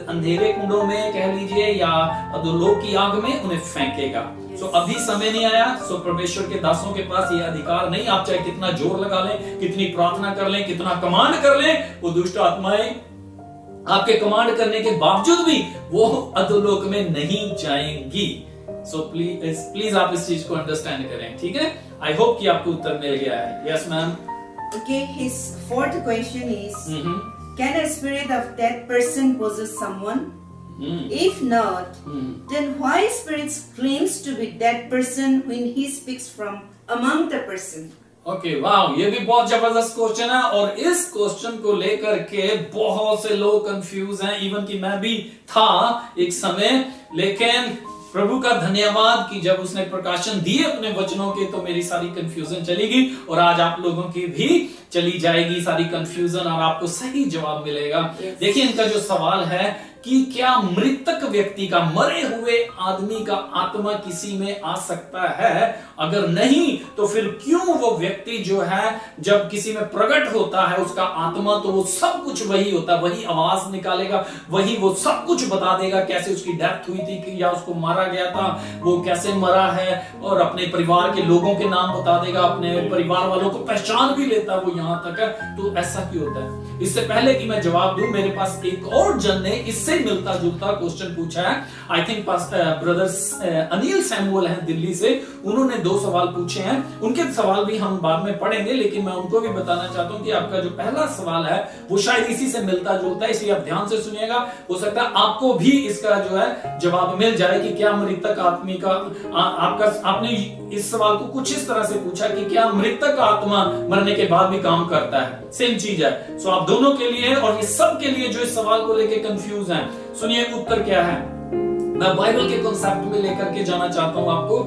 [SPEAKER 1] अंधेरे कुंडों में कह लीजिए या अधोलोक की आग में उन्हें फेंकेगा। सो अभी समय नहीं आया। सो परमेश्वर के दासों के पास ये अधिकार नहीं। आप चाहे कितना जोर लगा लें, कितनी प्रार्थना कर लें, कितना कमांड कर लें, वो दुष्ट आत्माएं आपके कमांड करने के बावजूद भी वो अधोलोक में नहीं जाएंगी। सो प्लीज आप इस चीज को अंडरस्टैंड करें, ठीक है? आई होप कि आपको उत्तर मिल गया है। Yes ma'am.
[SPEAKER 2] Okay, his fourth question is, can a spirit of that person possess someone? If not, then why spirits claims to be that person when he speaks from among the person?
[SPEAKER 1] Okay, वाह, ये भी बहुत जबरदस्त question है, और इस question को लेकर के बहुत से लोग कंफ्यूज हैं, इवन कि मैं भी था एक समय। लेकिन प्रभु का धन्यवाद कि जब उसने प्रकाशन दिए अपने वचनों के, तो मेरी सारी कंफ्यूजन चली गई, और आज आप लोगों की भी चली जाएगी सारी कंफ्यूजन, और आपको सही जवाब मिलेगा। देखिए इनका जो सवाल है कि क्या मृतक व्यक्ति का, मरे हुए आदमी का आत्मा किसी में आ सकता है? अगर नहीं, तो फिर क्यों वो व्यक्ति जो है जब किसी में प्रकट होता है उसका आत्मा, तो वो सब कुछ वही होता है, वही आवाज निकालेगा, वही वो सब कुछ बता देगा, कैसे उसकी डेथ हुई थी कि या उसको मारा गया था, वो कैसे मरा है, और अपने परिवार के लोगों के नाम बता देगा, अपने परिवार वालों को पहचान भी लेता है, वो यहां तक है। तो ऐसा क्यों होता है? इससे पहले कि मैं जवाब दूं, मेरे पास एक और जन ने इससे मिलता जुलता क्वेश्चन पूछा है। I think brothers Anil Samuel हैं दिल्ली से, उन्होंने 2 सवाल पूछे हैं। उनके सवाल भी हम बाद में पढ़ेंगे, लेकिन मैं उनको भी बताना चाहता हूं कि आपका जो पहला सवाल है वो शायद इसी से मिलता जुलता है, इसलिए आप ध्यान से सुनिएगा। हो सकता है आपको भी इसका जो है जवाब मिल जाए कि क्या मृतक आदमी का आपने इस सवाल को कुछ इस तरह से पूछा कि क्या मृतक आत्मा मरने के बाद भी काम करता है? सेम चीज है। सो आप दोनों के लिए और ये सब के लिए जो इस सवाल को लेकर कंफ्यूज हैं, सुनिए उत्तर क्या है। मैं बाइबल के कॉन्सेप्ट में लेकर के जाना चाहता हूं आपको।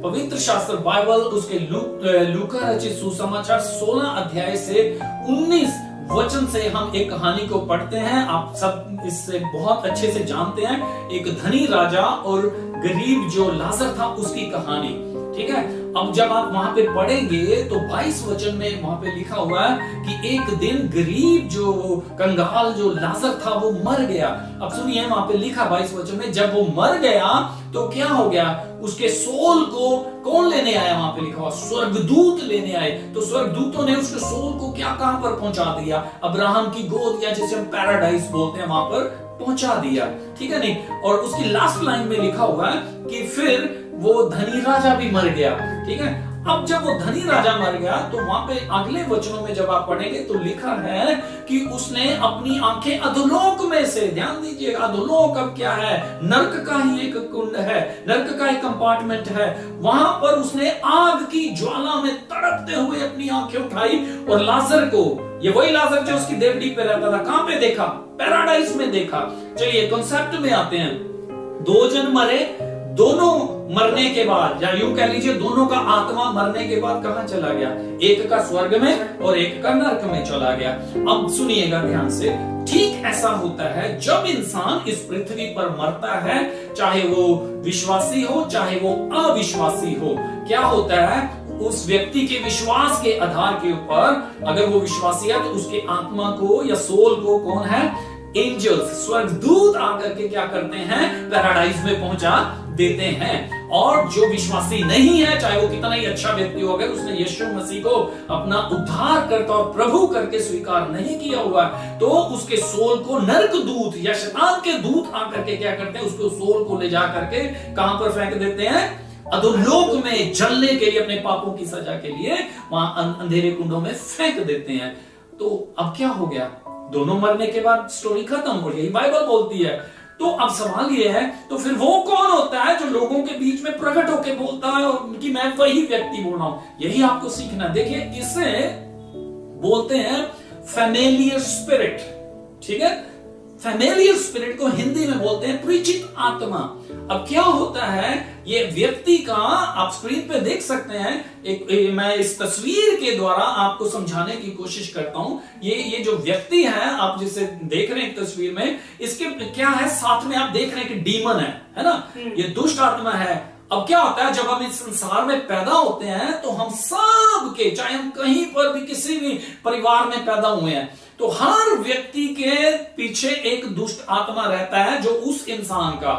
[SPEAKER 1] पवित्र शास्त्र बाइबल, उसके लूका रचित सुसमाचार 16 अध्याय से 19 वचन से हम एक कहानी को पढ़ते हैं। आप सब इससे बहुत अच्छे से जानते हैं, एक धनी राजा और गरीब जो लाजर था उसकी कहानी। ठीक है। अब जब आप वहां पे पढ़ेंगे तो 22 वचन में वहां पे लिखा हुआ है कि एक दिन गरीब जो कंगाल जो लाजर था वो मर गया। अब सुनिए वहां पे लिखा 22 वचन में, जब वो मर गया तो क्या हो गया, उसके सोल को कौन लेने आया, वहां पे लिखा हुआ स्वर्गदूत लेने आए। तो स्वर्गदूतों ने उसके सोल को क्या कहां पर पहुंचा दिया, अब्राहम की गोद या जिसे हम पैराडाइज बोलते हैं वहां पर पहुंचा दिया, ठीक है नहीं। और उसकी लास्ट लाइन में लिखा हुआ है कि फिर वो धनी राजा भी मर गया, ठीक है। अब जब वो धनी राजा मर गया तो वहां पे अगले वचनों में जब आप पढ़ेंगे तो लिखा है कि उसने अपनी आंखें अधोलोक में से, ध्यान दीजिए अधोलोक अब क्या है, नर्क का ही एक कुंड है, नर्क का एक कंपार्टमेंट है, वहां पर उसने आग की ज्वाला में तड़पते हुए अपनी आंखें उठाई और लाजर को, ये वही लाजर जो उसकी देवड़ी पे रहता था, कहां पे देखा, पैराडाइज में देखा। चलिए कॉन्सेप्ट में आते हैं, दो जन मरे, दोनों मरने के बाद या यूं कह लीजिए दोनों का आत्मा मरने के बाद कहां चला गया, एक का स्वर्ग में और एक का नरक में चला गया। अब सुनिएगा ध्यान से, ठीक ऐसा होता है जब इंसान इस पृथ्वी पर मरता है, चाहे वो विश्वासी हो चाहे वो अविश्वासी हो, क्या होता है उस व्यक्ति के विश्वास के आधार के ऊपर, अगर वो विश्वासी है तो उसके आत्मा को या सोल को कौन है, एंजल्स स्वर्गदूत आकर के क्या करते हैं, पैराडाइज में पहुंचा देते हैं। और जो विश्वासी नहीं है, चाहे वो कितना ही अच्छा व्यक्ति हो, अगर उसने यीशु मसीह को अपना उद्धारकर्ता और प्रभु करके स्वीकार नहीं किया हुआ, तो उसके सोल को नरक दूत या शैतान के दूत आकर के क्या करते हैं, उसको सोल को ले जा करके कहां पर फेंक देते हैं, अधोलोक में जलने के लिए, अपने पापों की सजा के लिए वहां अंधेरे कुंडों में फेंक देते हैं। तो अब क्या हो गया, दोनों मरने के बाद स्टोरी खत्म हो गई, बाइबल बोलती है। तो अब सवाल यह है, तो फिर वो कौन होता है जो लोगों के बीच में प्रकट होकर बोलता है कि मैं वही व्यक्ति बोल रहा हूं, यही आपको सीखना। देखिए इसे बोलते हैं फैमिलियर स्पिरिट, ठीक है। फैमिलियर स्पिरिट को हिंदी में बोलते हैं परिचित आत्मा। अब क्या होता है, ये व्यक्ति का आप स्क्रीन पे देख सकते हैं, मैं इस तस्वीर के द्वारा आपको समझाने की कोशिश करता हूं। ये जो व्यक्ति है आप जिसे देख रहे हैं तस्वीर में, इसके क्या है, साथ में आप देख रहे हैं कि डीमन है ना, ये दुष्ट आत्मा है। अब क्या होता है, जब हम इस संसार में पैदा होते हैं तो हम सब के, चाहे हम कहीं पर भी किसी भी परिवार में पैदा हुए हैं, तो हर व्यक्ति के पीछे एक दुष्ट आत्मा रहता है जो उस इंसान का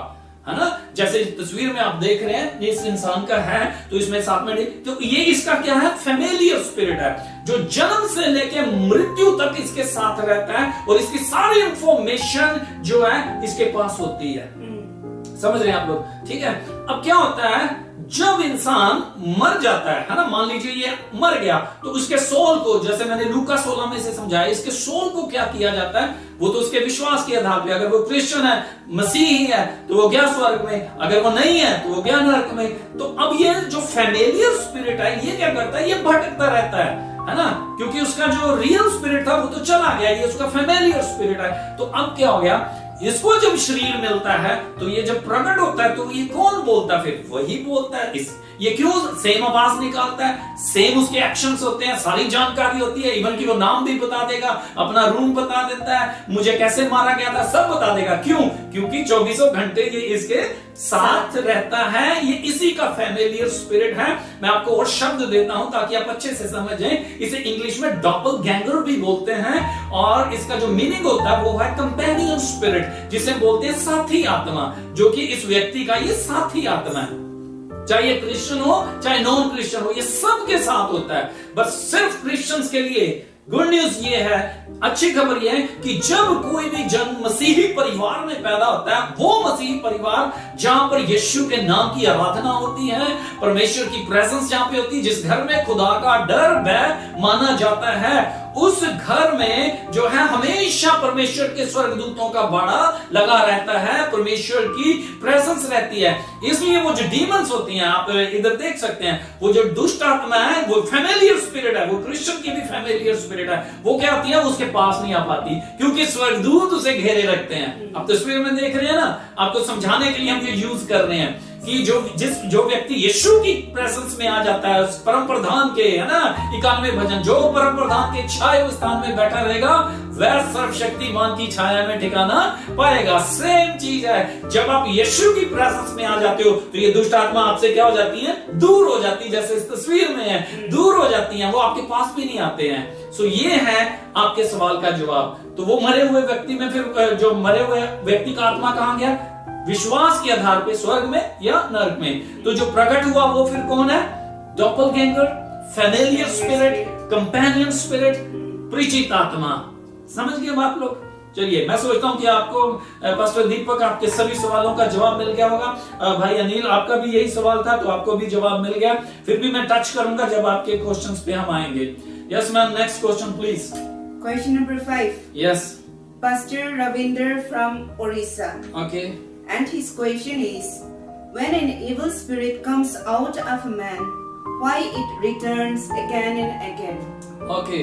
[SPEAKER 1] है ना। जैसे इस तस्वीर में आप देख रहे हैं इस इंसान का है, तो इसमें साथ में तो ये इसका क्या है, फैमिलियर स्पिरिट है जो जन्म से लेके मृत्यु तक इसके साथ रहता है और इसकी सारी इंफॉर्मेशन जो है इसके पास होती है। समझ रहे हैं आप लोग, ठीक है। अब क्या होता है, जब इंसान मर जाता है ना, मान लीजिए ये मर गया, तो उसके सोल को, जैसे मैंने लूका 16 में से समझाया, इसके सोल को क्या किया जाता है, वो तो उसके विश्वास के आधार पे, अगर वो क्रिश्चियन है, मसीही है, तो वो गया स्वर्ग में, अगर वो नहीं है तो वो गया नरक में। तो अब ये जो फैमिलियर स्पिरिट है ये क्या करता है, ये भटकता रहता है ना, क्योंकि उसका जो रियल स्पिरिट था वो तो चला गया, ये उसका फैमिलियर स्पिरिट है। तो अब क्या हो गया, इसको जब शरीर मिलता है तो ये जब प्रकट होता है तो ये कौन बोलता है, फिर वही बोलता है। ये क्यों सेम आवाज निकालता है, सेम उसके एक्शंस होते हैं, सारी जानकारी होती है, इवन कि वो नाम भी बता देगा, अपना रूम बता देता है, मुझे कैसे मारा गया था सब बता देगा। क्यों, क्योंकि 24 घंटे ये इसके साथ रहता है। ये इसी का फैमिलियर स्पिरिट है। मैं आपको और शब्द देता हूं ताकि आप अच्छे से समझें। इसे इंग्लिश में डॉपलगैंगर भी बोलते हैं और इसका जो मीनिंग होता है वो है कंपेनियन स्पिरिट, जिसे बोलते हैं साथी आत्मा, जो कि इस व्यक्ति का ये साथी आत्मा है। चाहे ये क्रिश्चियन हो चाहे नॉन क्रिश्चियन हो, ये सबके साथ होता है। बस सिर्फ क्रिश्चियंस के लिए गुड न्यूज ये है, अच्छी खबर ये है कि जब कोई भी जन मसीही परिवार में पैदा होता है, वो मसीही परिवार जहां पर यीशु के नाम की आराधना होती है, परमेश्वर की प्रेजेंस जहां पे होती है, जिस घर में खुदा का डर भय माना जाता है, उस घर में जो है हमेशा परमेश्वर के स्वर्गदूतों का बाड़ा लगा रहता है, परमेश्वर की प्रेजेंस रहती है। इसलिए वो जो डीमंस होती हैं, आप इधर देख सकते हैं, वो जो दुष्ट आत्मा है वो फैमिलियर स्पिरिट है, वो क्रिश्चियन की भी फैमिलियर स्पिरिट है, वो क्या होती है, उसके पास नहीं आ पाती क्योंकि स्वर्गदूत उसे घेरे रखते हैं। आप तस्वीर में देख रहे हैं ना, आपको समझाने के लिए हम ये यूज कर रहे हैं कि जो व्यक्ति यीशु की प्रेजेंस में आ जाता है, उस परम प्रधान के, है ना, 91 भजन, जो परम प्रधान के छाए हुए स्थान में बैठा रहेगा वह सर्वशक्तिमान की छाया में ठिकाना पाएगा। सेम चीज है, जब आप यीशु की प्रेजेंस में आ जाते हो तो ये दुष्ट आत्मा आपसे क्या हो जाती है, दूर हो जाती है, जैसे इस तस्वीर में है, दूर हो जाती हैं, वो आपके पास भी नहीं आते हैं। सो ये है आपके सवाल का जवाब। तो वो मरे हुए व्यक्ति में फिर जो मरे हुए व्यक्ति का आत्मा कहां गया? विश्वास के आधार पे स्वर्ग में या नरक में। तो जो प्रकट हुआ वो फिर कौन है? डॉपलगैंगर, फैमिलियर स्पिरिट, कंपेनियन स्पिरिट, परिचित आत्मा। समझ गए आप लोग? चलिए, मैं सोचता हूं कि आपको पास्टर दीपक आपके सभी सवालों का जवाब मिल गया होगा। भाई अनिल, आपका भी यही सवाल था तो आपको भी जवाब मिल गया। फिर भी मैं टच करूंगा जब आपके क्वेश्चंस पे हम आएंगे। Yes ma'am, next question please.
[SPEAKER 2] Question number 5.
[SPEAKER 1] Yes,
[SPEAKER 2] Pastor Ravinder from Orissa.
[SPEAKER 1] Okay.
[SPEAKER 2] And his question is, when an evil spirit comes out of a man, why it returns again and again?
[SPEAKER 1] Okay,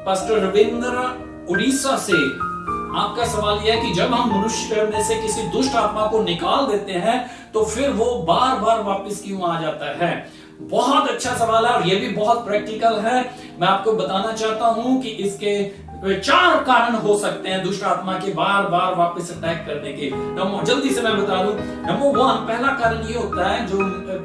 [SPEAKER 1] pastor Ravindra Orissa से आपका सवाल यह है कि जब हम मनुष्य में से किसी दुष्ट आत्मा को निकाल देते हैं तो फिर वो बार बार वापस क्यों आ जाता है? बहुत अच्छा सवाल है और ये भी बहुत प्रैक्टिकल है। मैं आपको बताना चाहता हूं कि इसके 4 कारण हो सकते हैं दुष्ट आत्मा के बार बार वापस अटैक करने के। जल्दी से मैं बता दूं। नंबर 1, पहला कारण ये होता है जो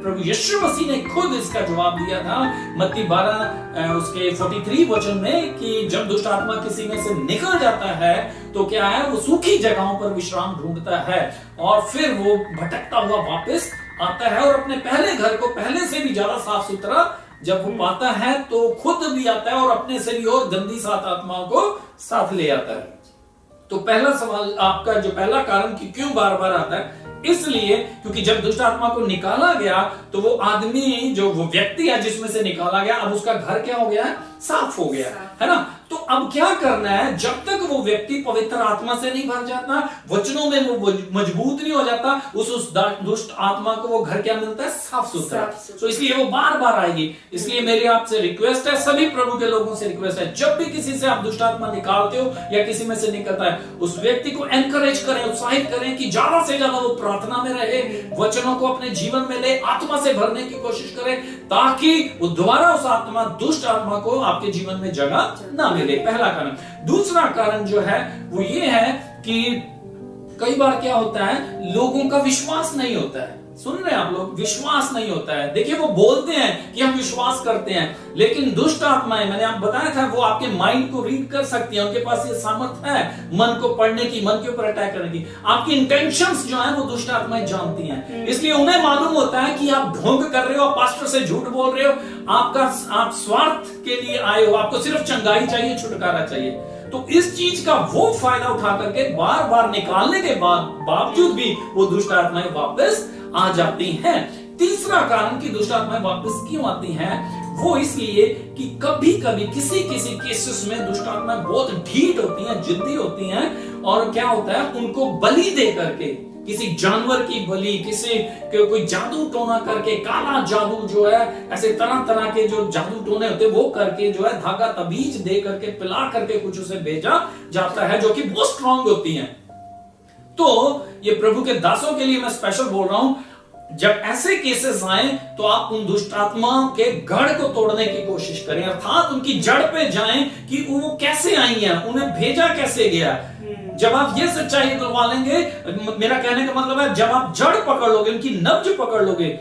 [SPEAKER 1] प्रभु यीशु मसीह ने खुद इसका जवाब दिया था मत्ती 12 उसके 43 वचन में कि जब दुष्ट आत्मा किसी में से निकल जाता है तो क्या है, वो सूखी जगहों पर विश्राम ढूंढता है और फिर वो भटकता हुआ वापस आता है और अपने पहले घर को पहले से भी ज्यादा साफ सुथरा जब वो पाता है तो खुद भी आता है और अपने से भी और गंदी 7 आत्माओं को साथ ले आता है। तो पहला सवाल आपका जो पहला कारण कि क्यों बार बार आता है, इसलिए क्योंकि जब दुष्ट आत्मा को निकाला गया तो वो आदमी जो वो व्यक्ति है जिसमें से निकाला गया, अब उसका घर क्या हो गया है, साफ हो गया है ना। तो अब क्या करना है, जब तक वो व्यक्ति पवित्र आत्मा से नहीं भर जाता, वचनों में वो मजबूत नहीं हो जाता, उस दुष्ट आत्मा को वो घर क्या मिलता है, साफ सुथरा। तो इसलिए वो बार बार आएगी। इसलिए मेरी आपसे रिक्वेस्ट है, सभी प्रभु के लोगों से रिक्वेस्ट है, जब भी किसी से आप दुष्ट आत्मा निकालते हो या किसी में से निकलता है, उस व्यक्ति को एनकरेज करें, उत्साहित करें कि ज्यादा से ज्यादा वो प्रार्थना में रहे, वचनों को अपने जीवन में ले, आत्मा से भरने की कोशिश करें ताकि वो दोबारा उस आत्मा दुष्ट आत्मा को आपके जीवन में जगह ना मिले। पहला कारण। दूसरा कारण जो है वो ये है कि कई बार क्या होता है, लोगों का विश्वास नहीं होता है। सुन रहे हैं आप लोग, विश्वास नहीं होता है। देखिए, वो बोलते हैं कि हम विश्वास करते हैं, लेकिन दुष्ट आत्माएं, मैंने आप बताया था, वो आपके माइंड को रीड कर सकती हैं, उनके पास ये सामर्थ्य है मन को पढ़ने की, मन के ऊपर अटैक करने की। आपकी इंटेंशंस जो है वो दुष्ट आत्माएं जानती हैं, इसलिए उन्हें मालूम होता है कि आप ढोंग कर रहे हो, आप पास्टर से झूठ बोल रहे हो, आप स्वार्थ के लिए आए हो, आपको सिर्फ चंगाई चाहिए, छुटकारा चाहिए। तो इस चीज का वो फायदा उठा करके बार बार निकालने के बावजूद भी वो दुष्ट आत्माएं वापस आ जाती हैं। तीसरा कारण कि दुष्ट आत्माएं वापस क्यों आती हैं, वो इसलिए कि कभी कभी किसी केसेस में दुष्ट आत्माएं बहुत ढीठ होती हैं, जिद्दी होती हैं, और क्या होता है, उनको बलि दे करके, किसी जानवर की बलि, किसी कोई जादू टोना करके, काला जादू जो है, ऐसे तरह तरह के जो जादू टोने होते हैं वो करके जो है, धागा तबीज दे करके, पिला करके कुछ उसे भेजा जाता है, जो कि बहुत स्ट्रांग होती हैं। तो ये प्रभु के दासों के लिए मैं स्पेशल बोल रहा हूं, जब ऐसे केसेस आए तो आप उन दुष्ट आत्माओं के गढ़ को तोड़ने की कोशिश करें, अर्थात उनकी जड़ पे जाएं कि वो कैसे आई हैं, उन्हें भेजा कैसे गया। जब आप ये सच्चाई निकलवा लेंगे, मेरा कहने का मतलब है, जब आप जड़ पकड़ लोगे, उनकी नब्ज पकड़ लोगे,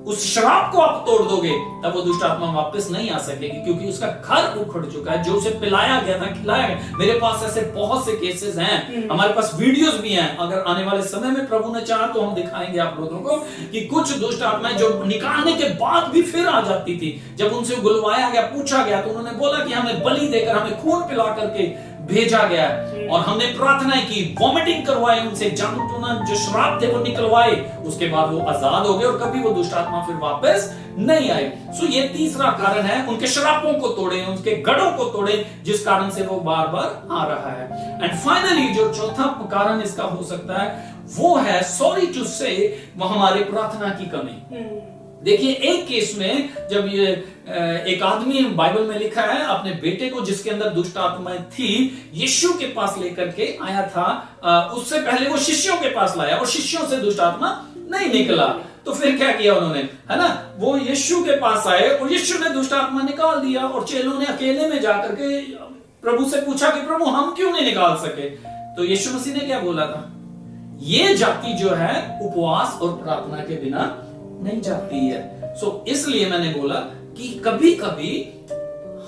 [SPEAKER 1] उस शराब को आप तोड़ दोगे, तब वो दुष्ट आत्मा वापस नहीं आ सकेगी, क्योंकि उसका घर उखड़ चुका है, जो उसे पिलाया गया था, खिलाया गया। मेरे पास ऐसे बहुत से केसेस हैं, हमारे पास वीडियोस भी हैं, अगर आने वाले समय में प्रभु ने चाहा तो हम दिखाएंगे आप लोगों को कि कुछ दुष्ट आत्माएं जो निकालने के बाद भी फिर आ जाती थी। जब उनसे बुलवाया गया, पूछा गया, तो उन्होंने बोला कि हमें बलि देकर, हमें खून पिला करके भेजा गया, और हमने प्रार्थना की, वॉमिटिंग करवाए उनसे, जादू टोना जो श्राप थे वो निकलवाए, उसके बाद वो आजाद हो गए और कभी वो दुष्ट आत्मा फिर वापस नहीं आए। सो ये तीसरा कारण है, उनके श्रापों को तोड़े, उनके गढ़ों को तोड़े, जिस कारण से वो बार बार आ रहा है। एंड फाइनली जो चौथा कारण इसका हो सकता है वो है, सॉरी टू से, वो हमारी प्रार्थना की कमी। देखिए, एक केस में जब ये एक आदमी, बाइबल में लिखा है, अपने बेटे को जिसके अंदर दुष्ट आत्माएं थी, यीशु के पास लेकर के आया था। उससे पहले वो शिष्यों के पास लाया और शिष्यों से दुष्ट आत्मा नहीं निकला। तो फिर क्या किया उन्होंने, है ना, वो यीशु के पास आए और यीशु ने दुष्ट आत्मा निकाल दिया, और चेलों ने अकेले में जाकर के प्रभु से पूछा कि प्रभु हम क्यों नहीं निकाल सके, तो यीशु मसीह ने क्या बोला था, ये जाति जो है उपवास और प्रार्थना के बिना नहीं जाती है। सो इसलिए मैंने बोला कि कभी कभी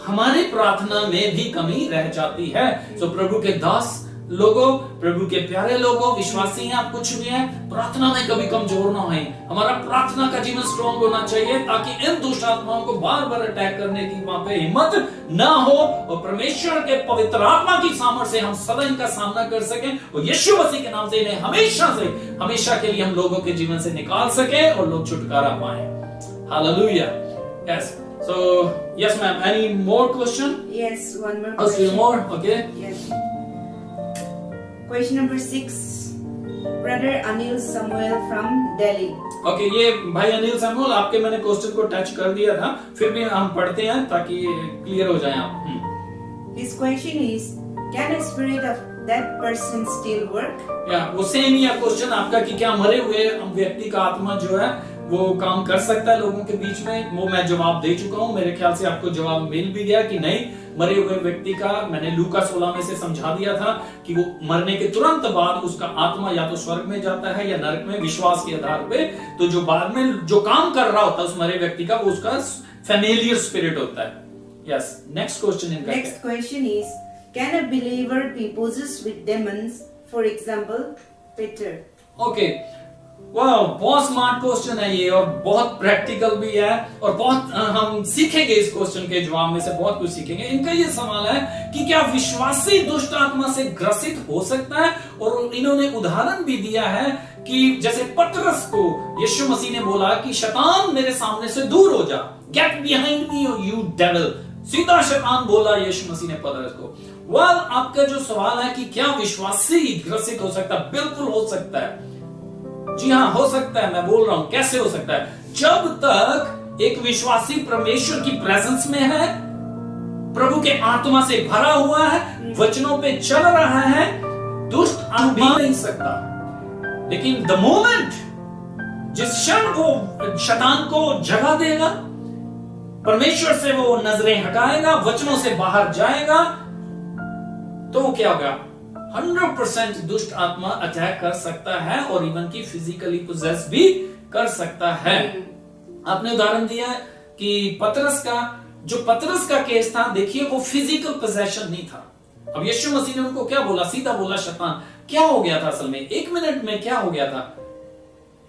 [SPEAKER 1] हमारे प्रार्थना में भी कमी रह जाती है। सो प्रभु के दास लोगों, प्रभु के प्यारे लोगों, विश्वासी हैं आप कुछ भी हैं, प्रार्थना में कभी कमजोर ना होए। हमारा प्रार्थना का जीवन स्ट्रांग होना चाहिए ताकि इन दुष्ट आत्माओं को बार बार अटैक करने की वहां पे हिम्मत ना हो, और परमेश्वर के पवित्र आत्मा की सामर्थ्य से हम सदा इनका सामना कर सकें, और यीशु मसीह के नाम से इन्हें हमेशा के लिए हम लोगों के जीवन से निकाल सके और लोग छुटकारा पाए। Hallelujah. Yes, so yes ma'am, any more question?
[SPEAKER 2] Yes, one more
[SPEAKER 1] A few
[SPEAKER 2] question.
[SPEAKER 1] more, okay.
[SPEAKER 2] Yes. Question number 6. Brother Anil Samuel from Delhi.
[SPEAKER 1] Okay, ये भाई अनिल सैमुअल, आपके मैंने क्वेश्चन को टच कर दिया था, फिर भी हम पढ़ते हैं ताकि क्लियर हो जाए आप।
[SPEAKER 2] His question is, can a spirit of that person still work?
[SPEAKER 1] या वो सेम ही है क्वेश्चन आपका कि क्या मरे हुए व्यक्ति का आत्मा जो है वो काम कर सकता है लोगों के बीच में। वो मैं जवाब दे चुका हूं, मेरे ख्याल से आपको जवाब मिल भी गया कि नहीं, मरे हुए व्यक्ति का मैंने लूका 16 में से समझा दिया था कि वो मरने के तुरंत बाद उसका आत्मा या तो स्वर्ग में जाता है या नरक में, विश्वास के आधार पे। तो जो बाद में जो काम कर रहा होता है उस मरे व्यक्ति का, वो उसका फैमिलियर स्पिरिट होता है। यस, नेक्स्ट क्वेश्चन इनका।
[SPEAKER 2] Next question is, can a believer be possessed with demons? For example, Peter.
[SPEAKER 1] Okay, वाह, बहुत स्मार्ट क्वेश्चन है ये, और बहुत प्रैक्टिकल भी है, और बहुत हम सीखेंगे इस क्वेश्चन के जवाब में से बहुत कुछ सीखेंगे। इनका ये सवाल है कि क्या विश्वासी दुष्ट आत्मा से ग्रसित हो सकता है, और इन्होंने उदाहरण भी दिया है कि जैसे पतरस को यीशु मसीह ने बोला कि शैतान मेरे सामने से दूर हो जा, get behind me you devil, सीधा शैतान बोला यीशु मसीह ने पतरस को। आपका जो सवाल है कि क्या विश्वासी ग्रसित हो सकता है, बिल्कुल हो सकता है, जी हाँ हो सकता है। मैं बोल रहा हूं कैसे हो सकता है, जब तक एक विश्वासी परमेश्वर की प्रेजेंस में है, प्रभु के आत्मा से भरा हुआ है, वचनों पे चल रहा है, दुष्ट आत्मा नहीं सकता। लेकिन द मोमेंट, जिस क्षण वो शैतान को जगह देगा, परमेश्वर से वो नजरें हटाएगा, वचनों से बाहर जाएगा, तो क्या होगा, 100% दुष्ट आत्मा अटैक कर सकता है और इवन की फिजिकली पोजेस भी कर सकता है। आपने उदाहरण दिया कि पतरस का केस था, देखिए वो फिजिकल पोजेशन नहीं था। अब यीशु मसीह ने उनको क्या बोला, सीधा बोला शैतान। क्या हो गया था असल में, 1 मिनट में क्या हो गया था,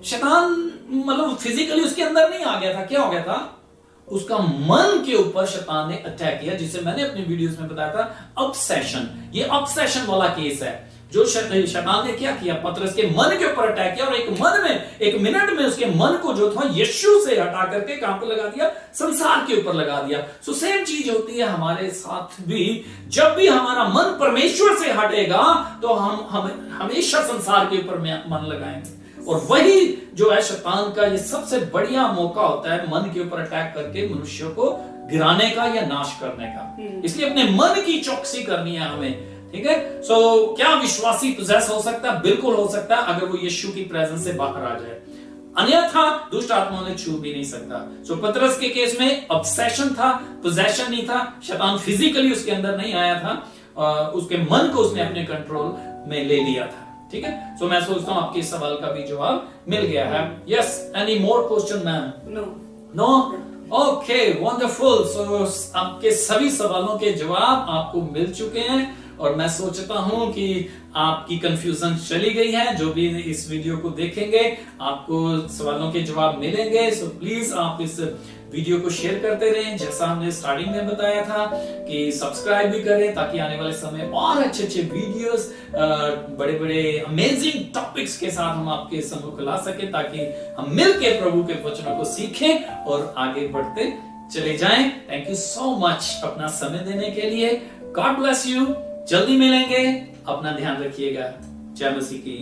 [SPEAKER 1] शैतान मतलब फिजिकली उसके अंदर नहीं आ गया था, क्या हो गया था, उसका मन के ऊपर शैतान ने अटैक किया, जिसे मैंने अपनी वीडियोस में बताया था ऑब्सेशन। ये ऑब्सेशन वाला केस है, जो शैतान ने क्या किया, पतरस के मन के ऊपर अटैक किया, और एक मिनट में उसके मन को जो था यीशु से हटा करके कहां पर लगा दिया, संसार के ऊपर लगा दिया। सो सेम चीज होती है हमारे साथ भी, जब भी हमारा मन परमेश्वर से हटेगा तो हम हमेशा संसार के ऊपर मन लगाएंगे, और वही जो है शैतान का ये सबसे बढ़िया मौका होता है मन के ऊपर अटैक करके मनुष्य को गिराने का या नाश करने का। इसलिए अपने मन की चौकसी करनी है हमें, ठीक है। सो क्या विश्वासी पोजेस हो सकता है, बिल्कुल हो सकता है, अगर वो यीशु की प्रेजेंस से बाहर आ जाए, अन्यथा दुष्ट आत्माओं ने छू भी नहीं सकता। सो पतरस के केस में ऑब्सेशन था, पोजेशन नहीं था, शैतान फिजिकली उसके अंदर नहीं आया था, उसके मन को उसने अपने कंट्रोल में ले लिया था, ठीक है। सो मैं सोचता हूं आपके इस सवाल का भी जवाब मिल गया है। Yes, any more question ma'am? No, okay, wonderful. So आपके सभी सवालों के जवाब आपको मिल चुके हैं, और मैं सोचता हूं कि आपकी कंफ्यूजन चली गई है। जो भी इस वीडियो को देखेंगे आपको सवालों के जवाब मिलेंगे। सो प्लीज आप इस वीडियो को शेयर करते रहें, जैसा हमने स्टार्टिंग में बताया था कि सब्सक्राइब भी करें, ताकि आने वाले समय और अच्छे वीडियोस, बड़े बड़े अमेजिंग टॉपिक्स के साथ हम आपके सम्मुख ला सके, ताकि हम मिलकर प्रभु के वचनों को सीखें और आगे बढ़ते चले जाएं। थैंक यू सो मच अपना समय देने के लिए। God bless you. जल्दी मिलेंगे, अपना ध्यान रखिएगा। जय मसीह की।